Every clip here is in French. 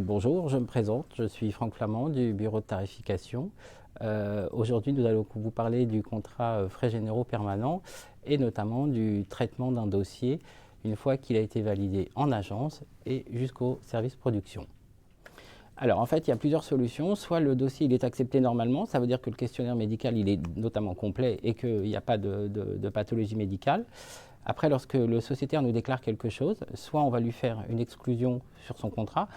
Bonjour, je me présente, je suis Franck Flamand du bureau de tarification. Aujourd'hui, nous allons vous parler du contrat frais généraux permanents et notamment du traitement d'un dossier une fois qu'il a été validé en agence et jusqu'au service production. Alors en fait, il y a plusieurs solutions. Soit le dossier il est accepté normalement, ça veut dire que le questionnaire médical il est notamment complet et qu'il n'y a pas de pathologie médicale. Après, lorsque le sociétaire nous déclare quelque chose, soit on va lui faire une exclusion sur son contrat,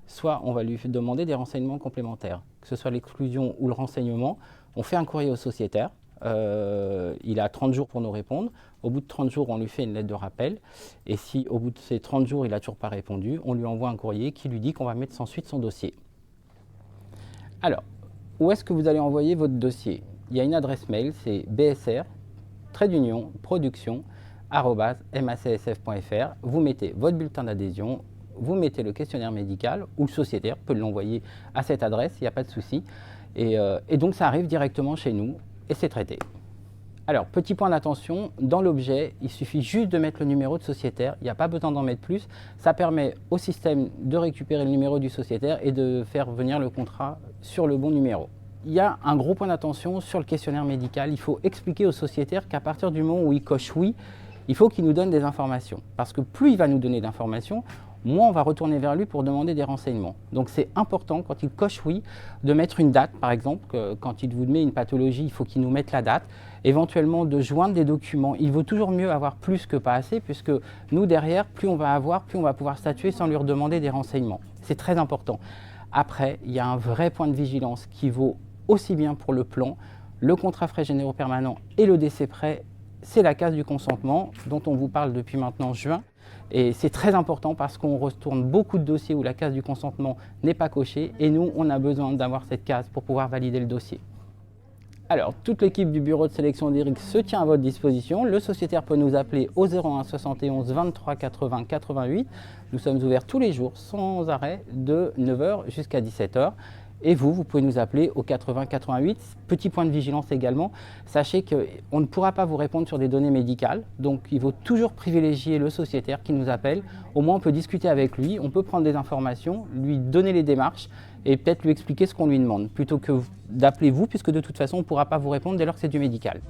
soit on va lui demander des renseignements complémentaires. Que ce soit l'exclusion ou le renseignement, on fait un courrier au sociétaire, il a 30 jours pour nous répondre. Au bout de 30 jours, on lui fait une lettre de rappel. Et si au bout de ces 30 jours, il n'a toujours pas répondu, on lui envoie un courrier qui lui dit qu'on va mettre sans suite son dossier. Alors, où est-ce que vous allez envoyer votre dossier? Il y a une adresse mail, c'est bsr-production@macsf.fr. Vous mettez votre bulletin d'adhésion, vous mettez le questionnaire médical ou le sociétaire peut l'envoyer à cette adresse, il n'y a pas de souci. Et donc ça arrive directement chez nous et c'est traité. Alors, petit point d'attention, dans l'objet, il suffit juste de mettre le numéro de sociétaire, il n'y a pas besoin d'en mettre plus. Ça permet au système de récupérer le numéro du sociétaire et de faire venir le contrat sur le bon numéro. Il y a un gros point d'attention sur le questionnaire médical. Il faut expliquer au sociétaire qu'à partir du moment où il coche oui, il faut qu'il nous donne des informations. Parce que plus il va nous donner d'informations, moins on va retourner vers lui pour demander des renseignements. Donc c'est important, quand il coche oui, de mettre une date, par exemple. Quand il vous met une pathologie, il faut qu'il nous mette la date. Éventuellement de joindre des documents. Il vaut toujours mieux avoir plus que pas assez, puisque nous, derrière, plus on va avoir, plus on va pouvoir statuer sans lui redemander des renseignements. C'est très important. Après, il y a un vrai point de vigilance qui vaut aussi bien pour le plan, le contrat frais généraux permanents et le décès prêt, c'est la case du consentement dont on vous parle depuis maintenant juin. Et c'est très important parce qu'on retourne beaucoup de dossiers où la case du consentement n'est pas cochée et nous, on a besoin d'avoir cette case pour pouvoir valider le dossier. Alors, toute l'équipe du bureau de sélection d'Eric se tient à votre disposition. Le sociétaire peut nous appeler au 01 71 23 80 88. Nous sommes ouverts tous les jours sans arrêt de 9 h jusqu'à 17 h. Et vous pouvez nous appeler au 80 88. Petit point de vigilance également, sachez qu'on ne pourra pas vous répondre sur des données médicales. Donc il faut toujours privilégier le sociétaire qui nous appelle. Au moins on peut discuter avec lui, on peut prendre des informations, lui donner les démarches et peut-être lui expliquer ce qu'on lui demande, plutôt que d'appeler vous, puisque de toute façon on ne pourra pas vous répondre dès lors que c'est du médical.